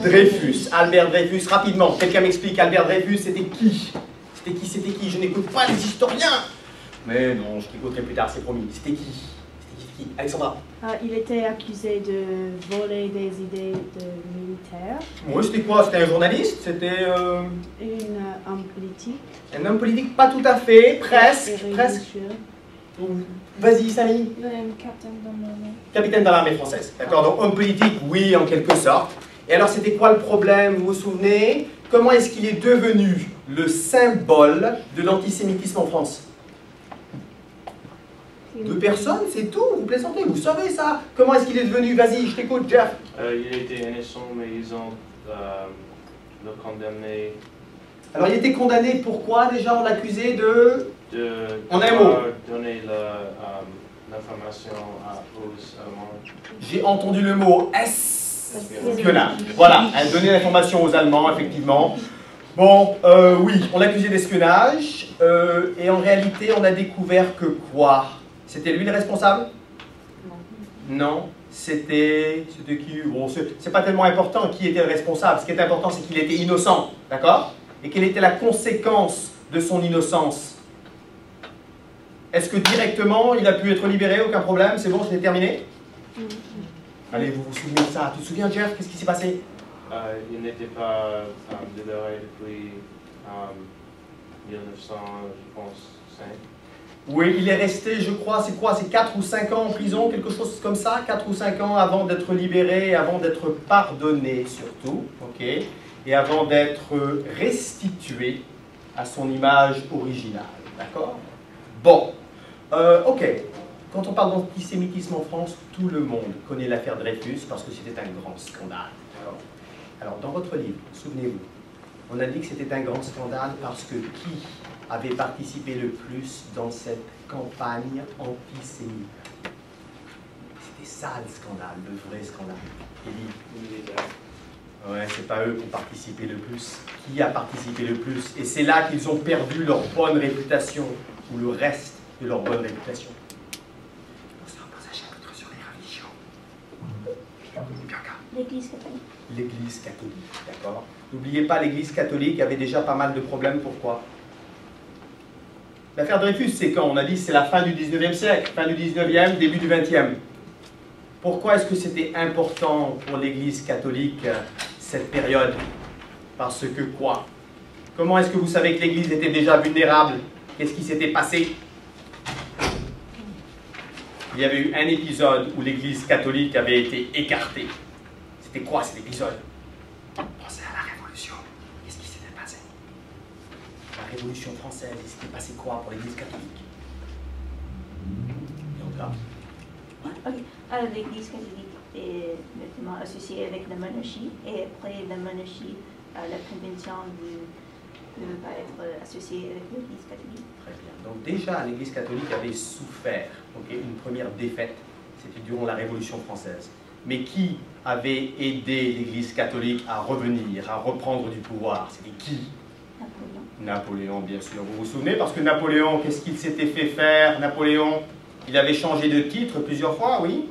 Dreyfus. Albert Dreyfus, rapidement. Quelqu'un m'explique, Albert Dreyfus, c'était qui? C'était qui? Je n'écoute pas les historiens. Mais non, je t'écouterai plus tard, c'est promis. C'était qui? C'était qui? Alexandra? Il était accusé de voler des idées de militaires. Oui, c'était quoi? C'était un journaliste? C'était... Un homme politique. Un homme politique? Pas tout à fait, presque. Vas-y, Samy. Capitaine dans l'armée française. D'accord, donc homme politique, oui, en quelque sorte. Et alors, c'était quoi le problème, vous vous souvenez? Comment est-ce qu'il est devenu le symbole de l'antisémitisme en France? 2 personnes, c'est tout, vous plaisantez, vous savez ça. Comment est-ce qu'il est devenu? Vas-y, je t'écoute, Jeff. Il était innocent, mais ils ont le condamné. Alors, il était condamné, pourquoi déjà? On l'accusait de... En un mot. Donner l'information aux Allemands. J'ai entendu le mot espionnage. Voilà, elle donnait l'information aux Allemands, effectivement. Bon, oui, on l'accusait d'espionnage, et en réalité, on a découvert que quoi? C'était lui le responsable? Non, c'était qui? Bon, c'est pas tellement important qui était le responsable. Ce qui est important, c'est qu'il était innocent, d'accord? Et quelle était la conséquence de son innocence? Est-ce que directement, il a pu être libéré? Aucun problème, c'est bon, c'était terminé? Allez, vous vous souvenez de ça? Tu te souviens, Jeff? Qu'est-ce qui s'est passé? Il n'était pas libéré depuis 1900, je pense, 5. Oui, il est resté, je crois, c'est quoi? C'est 4 ou 5 ans en prison, quelque chose comme ça? 4 ou 5 ans avant d'être libéré, avant d'être pardonné surtout, ok? Et avant d'être restitué à son image originale, d'accord? Bon, ok. Quand on parle d'antisémitisme en France, tout le monde connaît l'affaire Dreyfus parce que c'était un grand scandale. Alors, dans votre livre, souvenez-vous, on a dit que c'était un grand scandale parce que qui avait participé le plus dans cette campagne antisémite? C'était ça le scandale, le vrai scandale. Ouais, c'est pas eux qui ont participé le plus. Qui a participé le plus? Et c'est là qu'ils ont perdu leur bonne réputation, ou le reste de leur bonne réputation. On se repose un chapitre sur les religions. L'Église catholique. L'Église catholique, d'accord? N'oubliez pas, l'Église catholique avait déjà pas mal de problèmes. Pourquoi? L'affaire Dreyfus, c'est quand? On a dit c'est la fin du 19e siècle, fin du 19e, début du 20e. Pourquoi est-ce que c'était important pour l'Église catholique, cette période? Parce que quoi? Comment est-ce que vous savez que l'Église était déjà vulnérable? Qu'est-ce qui s'était passé? Il y avait eu un épisode où l'Église catholique avait été écartée. C'était quoi cet épisode? Pensez à la Révolution. Qu'est-ce qui s'était passé? La Révolution française, il s'était passé quoi pour l'Église catholique? L'Église catholique est notamment associée avec la monarchie, et après la monarchie, la convention ne veut pas être associée avec l'Église catholique. Très bien. Donc déjà, l'Église catholique avait souffert, une première défaite, c'était durant la Révolution française. Mais qui avait aidé l'Église catholique à revenir, à reprendre du pouvoir? C'était qui? Napoléon. Napoléon, bien sûr. Vous vous souvenez? Parce que Napoléon, qu'est-ce qu'il s'était fait faire? Napoléon, il avait changé de titre plusieurs fois, oui.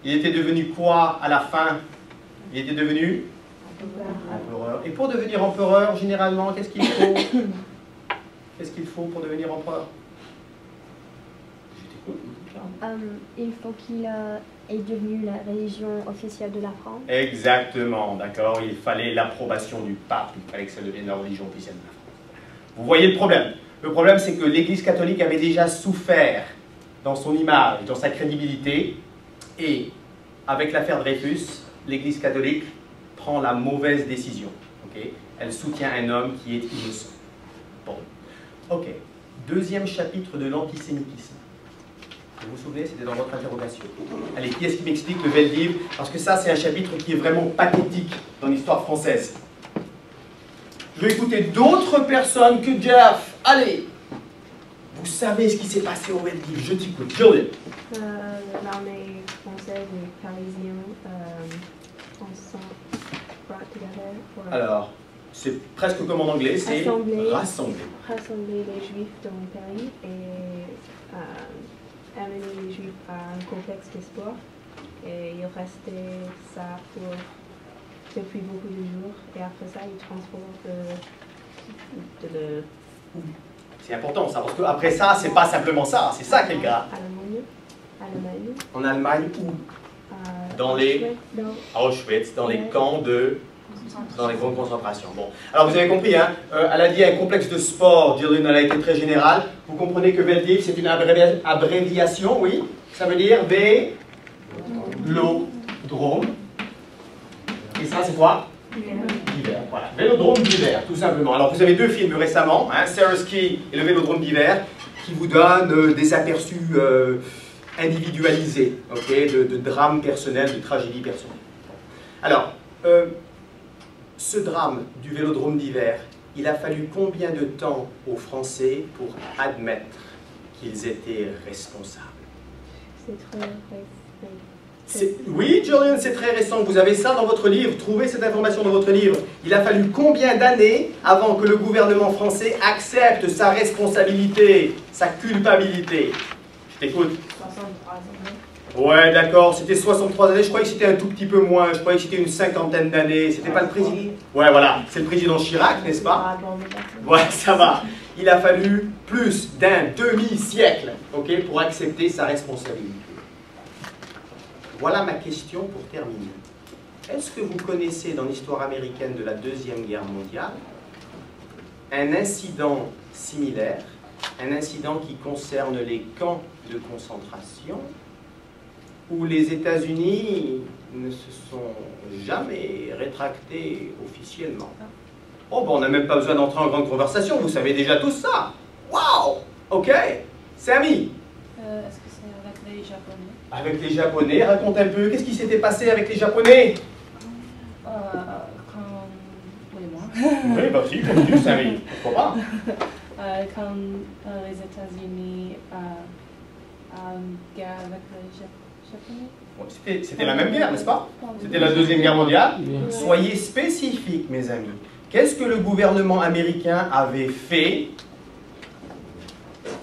Il était devenu quoi à la fin? Il était devenu empereur. Et pour devenir empereur, généralement, qu'est-ce qu'il faut? Qu'est-ce qu'il faut pour devenir empereur? Je t'écoute. Il faut qu'il est devenu la religion officielle de la France. Exactement, d'accord. Il fallait l'approbation du pape. Il fallait que ça devienne la religion officielle de la France. Vous voyez le problème? Le problème, c'est que l'Église catholique avait déjà souffert dans son image, dans sa crédibilité. Et avec l'affaire Dreyfus, l'Église catholique prend la mauvaise décision. Okay? Elle soutient un homme qui est innocent. Bon, ok. Deuxième chapitre de l'antisémitisme. Vous vous souvenez, c'était dans votre interrogation. Allez, qui est-ce qui m'explique le bel livre? Parce que ça, c'est un chapitre qui est vraiment pathétique dans l'histoire française. Je vais écouter d'autres personnes que Jeff. Allez! Vous savez ce qui s'est passé au bel livre. Je t'écoute. Julie. L'armée française et parisienne ensemble, brought together. Alors, c'est presque comme en anglais, c'est rassembler. Rassembler les Juifs dans Paris et amener les Juifs à un complexe d'espoir. Et il restait ça pour depuis beaucoup de jours et après ça, ils transportent de C'est important ça, parce qu'après ça, c'est pas simplement ça, c'est ça qui est grave. Allemagne. En Allemagne où? Dans les Auschwitz, dans les camps de... dans les camps de concentration. Bon. Alors vous avez compris, hein, elle a dit un complexe de sport, elle a été très générale. Vous comprenez que Vélodrome, c'est une abréviation, oui? Ça veut dire Vélodrome. Et ça, c'est quoi? D'hiver. Voilà. Vélodrome d'hiver, tout simplement. Alors vous avez deux films récemment, hein, Sarah Ski et le Vélodrome d'hiver, qui vous donnent des aperçus individualisés, okay, de drames personnels, de tragédies personnelles. Alors, ce drame du Vélodrome d'hiver, il a fallu combien de temps aux Français pour admettre qu'ils étaient responsables? C'est très récent. Oui, Julian, c'est très récent. Vous avez ça dans votre livre. Trouvez cette information dans votre livre. Il a fallu combien d'années avant que le gouvernement français accepte sa responsabilité, sa culpabilité? Je t'écoute. 63 ans. Ouais, d'accord, c'était 63 années. Je croyais que c'était un tout petit peu moins. Je croyais que c'était une cinquantaine d'années. C'était pas le président. Ouais, voilà, c'est le président Chirac, n'est-ce pas? Ouais, ça va. Il a fallu plus d'un demi-siècle, ok, pour accepter sa responsabilité. Voilà ma question pour terminer. Est-ce que vous connaissez dans l'histoire américaine de la Deuxième Guerre mondiale un incident similaire, un incident qui concerne les camps de concentration où les États-Unis ne se sont jamais rétractés officiellement? Oh, ben on n'a même pas besoin d'entrer en grande conversation, vous savez déjà tout ça. Waouh! Ok, Samy. Est-ce que c'est avec les Japonais? Avec les Japonais, raconte un peu, qu'est-ce qui s'était passé avec les Japonais? Oui, moi. Oui, bah si, continue, Samy, pourquoi pas? Quand les États-Unis guerre avec les Japonais. C'était la même guerre, n'est-ce pas? C'était la Deuxième Guerre mondiale. Soyez spécifiques, mes amis. Qu'est-ce que le gouvernement américain avait fait?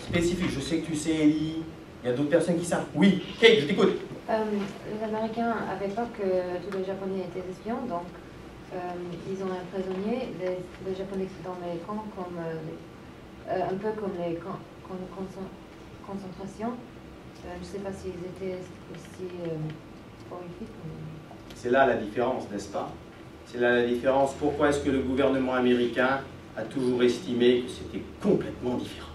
Spécifique, je sais que tu sais, Ellie. Il y a d'autres personnes qui savent. Oui, Kate, je t'écoute. Les Américains avaient peur que tous les Japonais étaient espions, donc ils ont emprisonné les Japonais dans les camps, comme, un peu comme les camps de concentration. Je ne sais pas s'ils étaient aussi horrifiques. C'est là la différence, n'est-ce pas? C'est là la différence. Pourquoi est-ce que le gouvernement américain a toujours estimé que c'était complètement différent?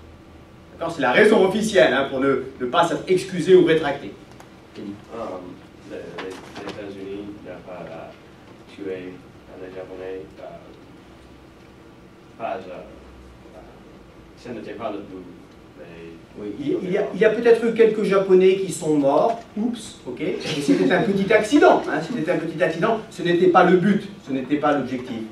C'est la raison officielle, hein, pour ne pas s'être excusé ou rétracté. Les États-Unis n'ont pas tué les Japonais. Ce n'était pas le but. Oui, il y a peut-être eu quelques Japonais qui sont morts, oups, ok, mais c'était un petit accident, hein, c'était un petit accident, ce n'était pas le but, ce n'était pas l'objectif.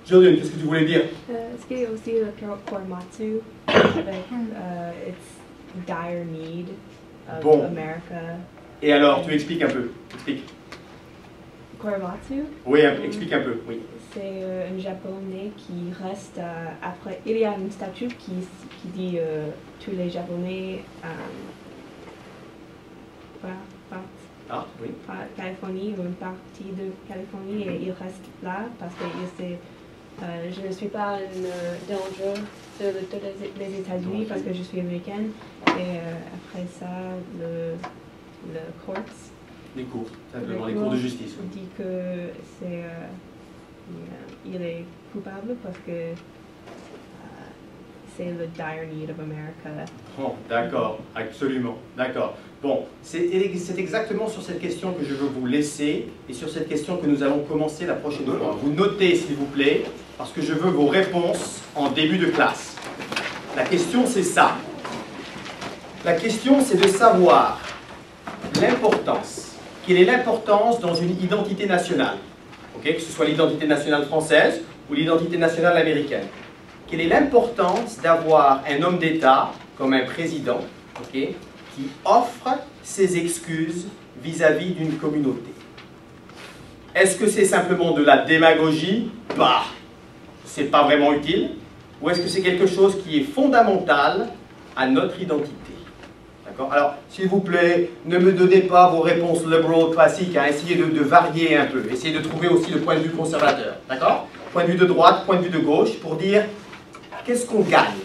Jordan, qu'est-ce que tu voulais dire? Est-ce qu'il y a aussi le Korematsu avec its dire need of America? Et alors, tu expliques un peu, explique. Korematsu? Oui, explique un peu, oui. C'est un Japonais qui reste après. Il y a une statue qui dit tous les Japonais Californie ou une partie de Californie et il reste là parce que je ne suis pas un danger de les États-Unis parce que je suis américaine et après ça le court. Les cours, simplement les cours de justice. On dit que il est coupable parce que c'est le dire need of America. Oh, d'accord, absolument, d'accord. Bon, c'est exactement sur cette question que je veux vous laisser et sur cette question que nous allons commencer la prochaine fois. Vous notez, s'il vous plaît, parce que je veux vos réponses en début de classe. La question, c'est ça. La question, c'est de savoir l'importance. Quelle est l'importance dans une identité nationale? Okay, que ce soit l'identité nationale française ou l'identité nationale américaine. Quelle est l'importance d'avoir un homme d'État comme un président, okay, qui offre ses excuses vis-à-vis d'une communauté? Est-ce que c'est simplement de la démagogie? Bah, c'est pas vraiment utile. Ou est-ce que c'est quelque chose qui est fondamental à notre identité? D'accord? Alors, s'il vous plaît, ne me donnez pas vos réponses liberal classiques, hein. Essayez de varier un peu, essayez de trouver aussi le point de vue conservateur, d'accord? Point de vue de droite, point de vue de gauche, pour dire qu'est-ce qu'on gagne